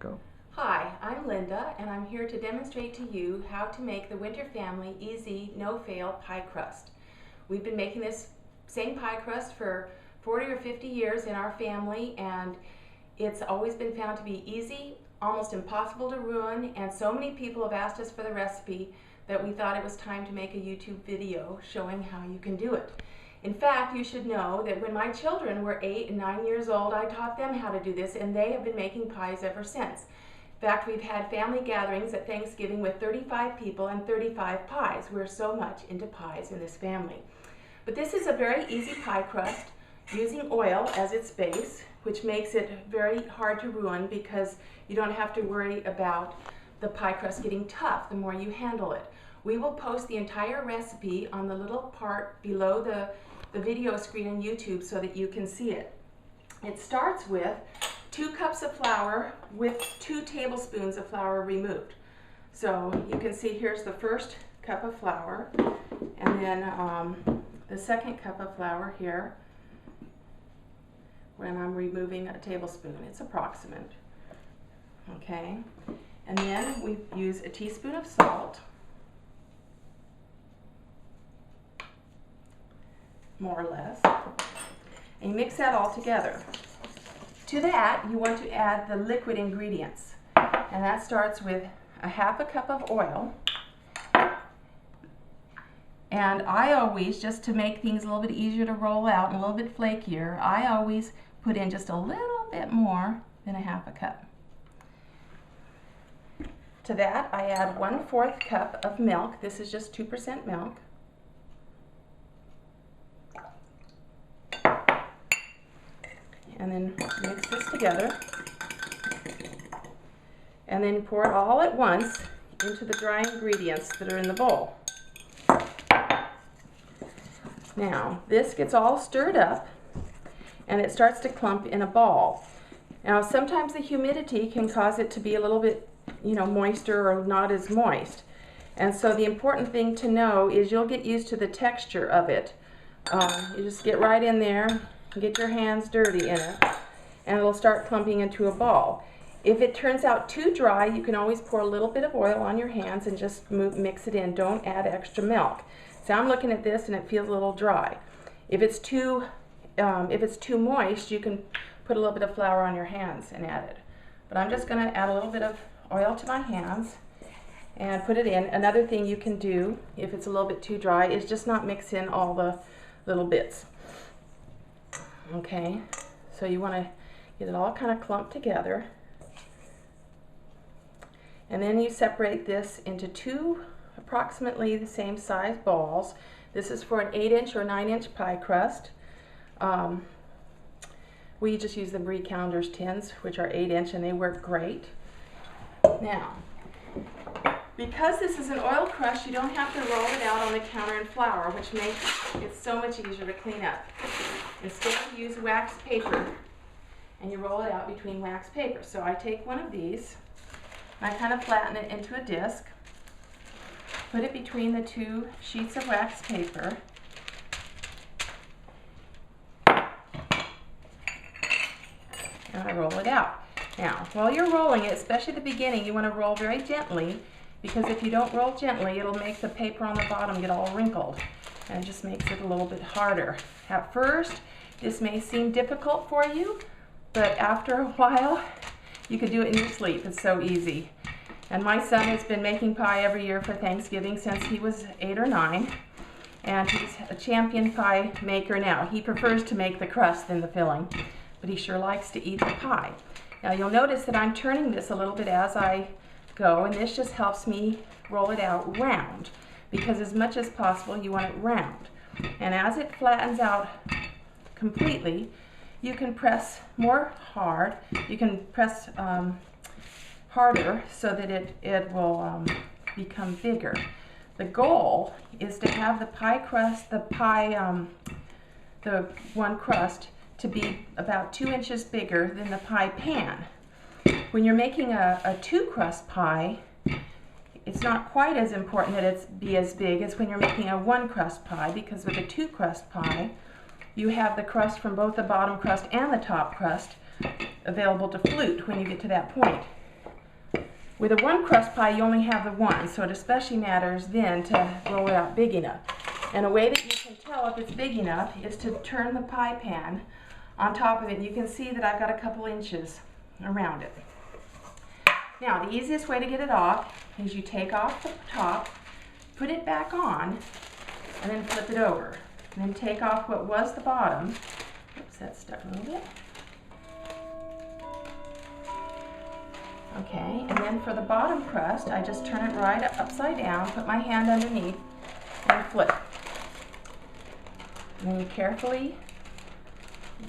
Go. Hi, I'm Linda, and I'm here to demonstrate to you how to make the Winter Family Easy No-Fail Pie Crust. We've been making this same pie crust for 40 or 50 years in our family, and it's always been found to be easy, almost impossible to ruin, and so many people have asked us for the recipe that we thought it was time to make a YouTube video showing how you can do it. In fact, you should know that when my children were 8 and 9 years old, I taught them how to do this, and they have been making pies ever since. In fact, we've had family gatherings at Thanksgiving with 35 people and 35 pies. We're so much into pies in this family. But this is a very easy pie crust using oil as its base, which makes it very hard to ruin because you don't have to worry about the pie crust getting tough the more you handle it. We will post the entire recipe on the little part below the video screen on YouTube so that you can see it. It starts with 2 cups of flour with 2 tablespoons of flour removed. So you can see here's the first cup of flour, and then the second cup of flour here when I'm removing a tablespoon. It's approximate. Okay, and then we use a teaspoon of salt, more or less, and you mix that all together. To that, you want to add the liquid ingredients, and that starts with a half a cup of oil. And I always, just to make things a little bit easier to roll out and a little bit flakier, I always put in just a little bit more than a half a cup. To that, I add 1/4 cup of milk. This is just 2% milk. And then mix this together. And then pour it all at once into the dry ingredients that are in the bowl. Now, this gets all stirred up and it starts to clump in a ball. Now, sometimes the humidity can cause it to be a little bit, moister or not as moist. And so the important thing to know is you'll get used to the texture of it. You just get right in there, get your hands dirty in it, and it'll start clumping into a ball. If it turns out too dry, you can always pour a little bit of oil on your hands and just mix it in. Don't add extra milk. So I'm looking at this and it feels a little dry. If it's too moist, you can put a little bit of flour on your hands and add it. But I'm just going to add a little bit of oil to my hands and put it in. Another thing you can do if it's a little bit too dry is just not mix in all the little bits. Okay, so you want to get it all kind of clumped together. And then you separate this into 2 approximately the same size balls. This is for an 8-inch or 9-inch pie crust. We just use the Marie Callender's tins, which are 8-inch, and they work great. Now, because this is an oil crust, you don't have to roll it out on the counter in flour, which makes it so much easier to clean up. Instead, you use wax paper, and you roll it out between wax paper. So I take one of these, and I kind of flatten it into a disc, put it between the 2 sheets of wax paper, and I roll it out. Now, while you're rolling it, especially at the beginning, you want to roll very gently, because if you don't roll gently, it'll make the paper on the bottom get all wrinkled, and it just makes it a little bit harder. At first, this may seem difficult for you, but after a while, you could do it in your sleep. It's so easy. And my son has been making pie every year for Thanksgiving since he was 8 or 9, and he's a champion pie maker now. He prefers to make the crust than the filling, but he sure likes to eat the pie. Now you'll notice that I'm turning this a little bit as I go, and this just helps me roll it out round, because as much as possible you want it round. And as it flattens out completely, you can press more hard. You can press harder so that it will become bigger. The goal is to have the pie crust, the one crust, to be about 2 inches bigger than the pie pan. When you're making a 2-crust pie, it's not quite as important that it be as big as when you're making a 1-crust pie, because with a 2-crust pie, you have the crust from both the bottom crust and the top crust available to flute when you get to that point. With a one crust pie, you only have the one, so it especially matters then to roll it out big enough. And a way that you can tell if it's big enough is to turn the pie pan on top of it. And you can see that I've got a couple inches around it. Now, the easiest way to get it off is you take off the top, put it back on, and then flip it over. And then take off what was the bottom. Oops, that stuck a little bit. Okay, and then for the bottom crust, I just turn it right upside down, put my hand underneath, and flip. And then you carefully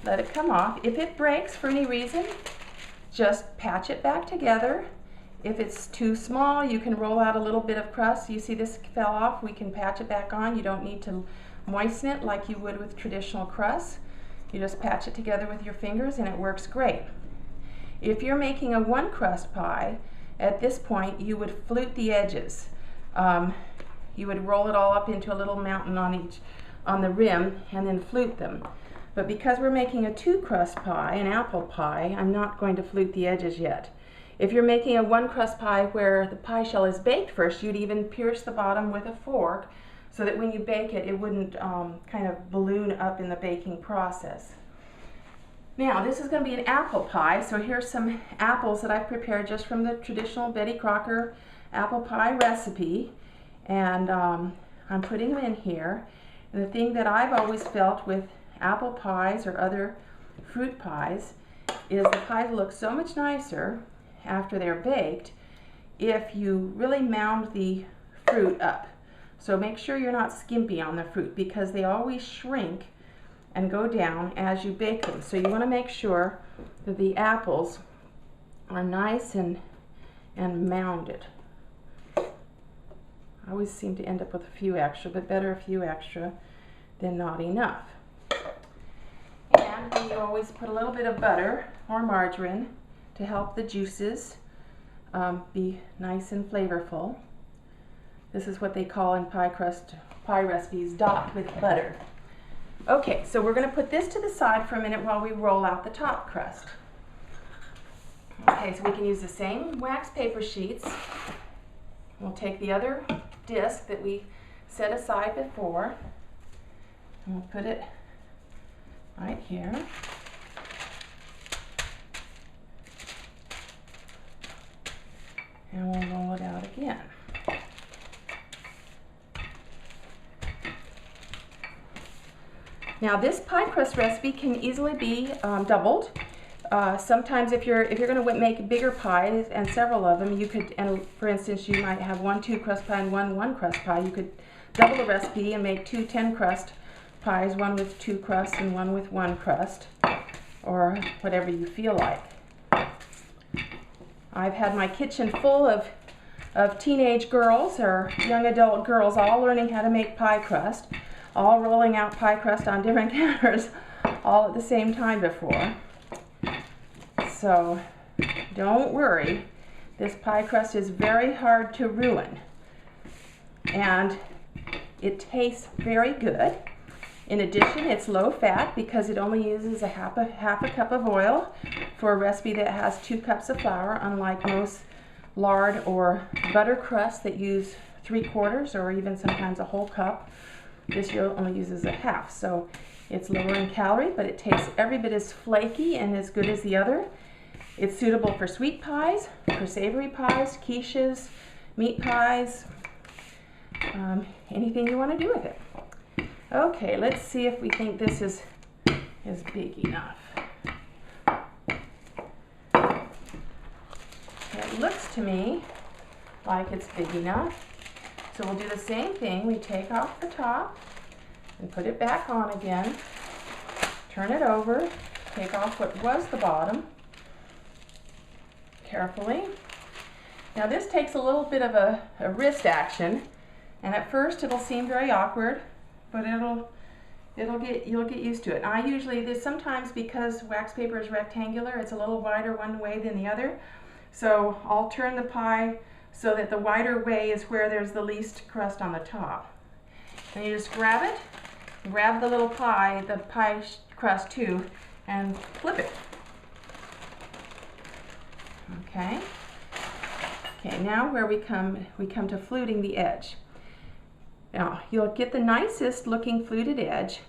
let it come off. If it breaks for any reason, just patch it back together. If it's too small, you can roll out a little bit of crust. You see this fell off, we can patch it back on. You don't need to moisten it like you would with traditional crust. You just patch it together with your fingers and it works great. If you're making a one crust pie, at this point you would flute the edges. You would roll it all up into a little mountain on the rim and then flute them. But because we're making a two crust pie, an apple pie, I'm not going to flute the edges yet. If you're making a one crust pie where the pie shell is baked first, you'd even pierce the bottom with a fork so that when you bake it, it wouldn't kind of balloon up in the baking process. Now, this is going to be an apple pie, so here's some apples that I've prepared just from the traditional Betty Crocker apple pie recipe, and I'm putting them in here. And the thing that I've always felt with apple pies or other fruit pies is the pies look so much nicer after they're baked if you really mound the fruit up. So make sure you're not skimpy on the fruit because they always shrink and go down as you bake them. So you want to make sure that the apples are nice and mounded. I always seem to end up with a few extra, but better a few extra than not enough. And you always put a little bit of butter or margarine to help the juices be nice and flavorful. This is what they call in pie recipes, dot with butter. Okay, so we're going to put this to the side for a minute while we roll out the top crust. Okay, so we can use the same wax paper sheets. We'll take the other disc that we set aside before, and we'll put it right here. And we'll roll it out again. Now this pie crust recipe can easily be doubled. Sometimes if you're going to make bigger pies and several of them, you could, and for instance, you might have one 2-crust pie and one crust pie. You could double the recipe and make 2 10-crust pies, one with 2 crusts and one with 1 crust, or whatever you feel like. I've had my kitchen full of teenage girls or young adult girls all learning how to make pie crust, all rolling out pie crust on different counters all at the same time before. So don't worry, this pie crust is very hard to ruin, and it tastes very good. In addition, it's low fat because it only uses half a cup of oil for a recipe that has 2 cups of flour, unlike most lard or butter crusts that use 3/4 or even sometimes a whole cup. This only uses a half, so it's lower in calorie, but it tastes every bit as flaky and as good as the other. It's suitable for sweet pies, for savory pies, quiches, meat pies, anything you want to do with it. Okay, let's see if we think this is big enough. It looks to me like it's big enough. So we'll do the same thing. We take off the top and put it back on again. Turn it over, take off what was the bottom carefully. Now this takes a little bit of a wrist action, and at first it'll seem very awkward, but you'll get used to it. And sometimes because wax paper is rectangular, it's a little wider one way than the other. So I'll turn the pie so that the wider way is where there's the least crust on the top. And you just grab it, grab the little pie, the pie crust too, and flip it. Okay. Okay, now where we come to fluting the edge. Now, you'll get the nicest looking fluted edge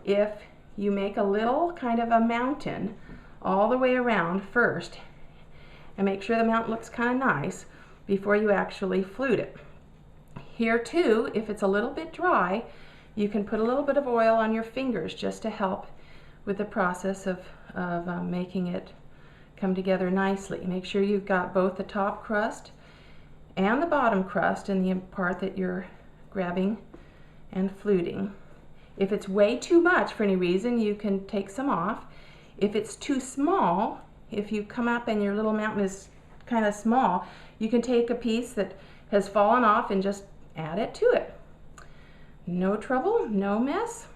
if you make a little kind of a mountain all the way around first, and make sure the mountain looks kind of nice before you actually flute it. Here too, if it's a little bit dry, you can put a little bit of oil on your fingers just to help with the process of making it come together nicely. Make sure you've got both the top crust and the bottom crust in the part that you're grabbing and fluting. If it's way too much for any reason, you can take some off. If it's too small, if you come up and your little mountain is kind of small, you can take a piece that has fallen off and just add it to it. No trouble, no mess,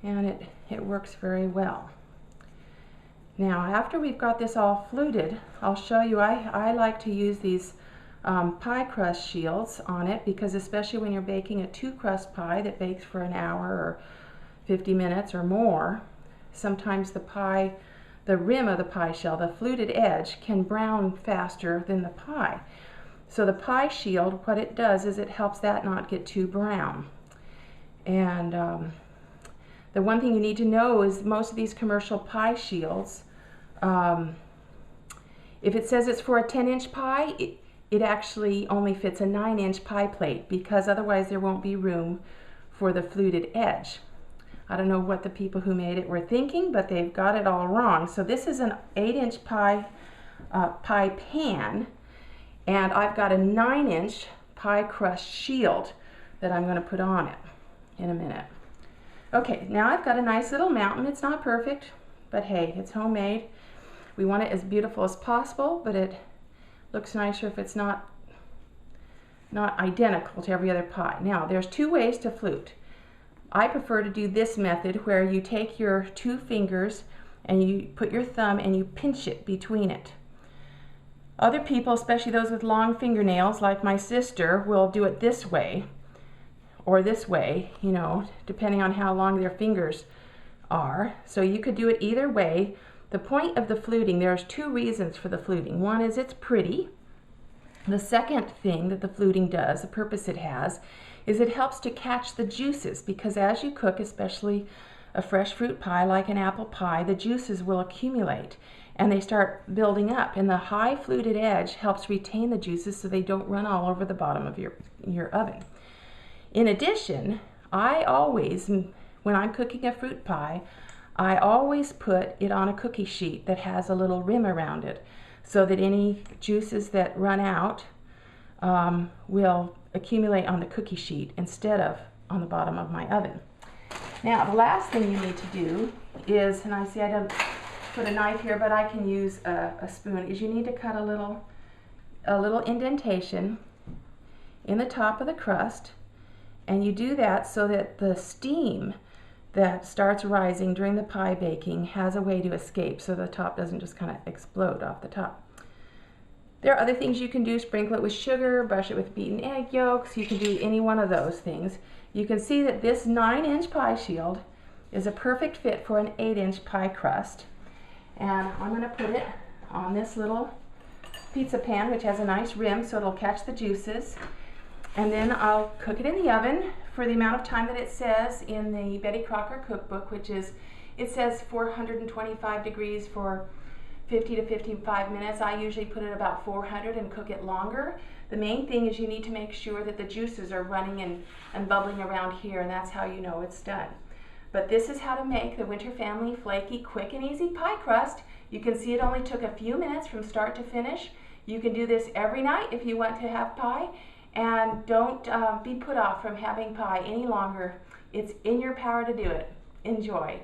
and it works very well. Now, after we've got this all fluted, I'll show you, I like to use these pie crust shields on it, because especially when you're baking a 2-crust pie that bakes for an hour or 50 minutes or more, sometimes the rim of the pie shell, the fluted edge, can brown faster than the pie. So the pie shield, what it does is it helps that not get too brown. And the one thing you need to know is most of these commercial pie shields, if it says it's for a 10-inch pie, it actually only fits a 9-inch pie plate, because otherwise there won't be room for the fluted edge. I don't know what the people who made it were thinking, but they've got it all wrong. So this is an 8-inch pie pan, and I've got a 9-inch pie crust shield that I'm going to put on it in a minute. Okay, now I've got a nice little mountain. It's not perfect, but hey, it's homemade. We want it as beautiful as possible, but it looks nicer if it's not identical to every other pie. Now, there's 2 ways to flute. I prefer to do this method, where you take your 2 fingers and you put your thumb and you pinch it between it. Other people, especially those with long fingernails like my sister, will do it this way or this way, you know, depending on how long their fingers are. So you could do it either way. The point of the fluting, there's 2 reasons for the fluting. One is it's pretty. The second thing that the fluting does, the purpose it has, is it helps to catch the juices, because as you cook, especially a fresh fruit pie like an apple pie, the juices will accumulate and they start building up, and the high fluted edge helps retain the juices so they don't run all over the bottom of your oven. In addition, I always, when I'm cooking a fruit pie, I always put it on a cookie sheet that has a little rim around it, so that any juices that run out will accumulate on the cookie sheet instead of on the bottom of my oven. Now, the last thing you need to do is, and I see I don't put a knife here, but I can use a spoon, is you need to cut a little indentation in the top of the crust, and you do that so that the steam that starts rising during the pie baking has a way to escape, so the top doesn't just kind of explode off the top. There are other things you can do. Sprinkle it with sugar, brush it with beaten egg yolks. You can do any one of those things. You can see that this 9-inch pie shield is a perfect fit for an 8-inch pie crust. And I'm going to put it on this little pizza pan, which has a nice rim so it'll catch the juices. And then I'll cook it in the oven for the amount of time that it says in the Betty Crocker cookbook, which is, it says 425 degrees for 50 to 55 minutes. I usually put it about 400 and cook it longer. The main thing is you need to make sure that the juices are running and bubbling around here, and that's how you know it's done. But this is how to make the Winter Family flaky, quick and easy pie crust. You can see it only took a few minutes from start to finish. You can do this every night if you want to have pie, and don't be put off from having pie any longer. It's in your power to do it. Enjoy.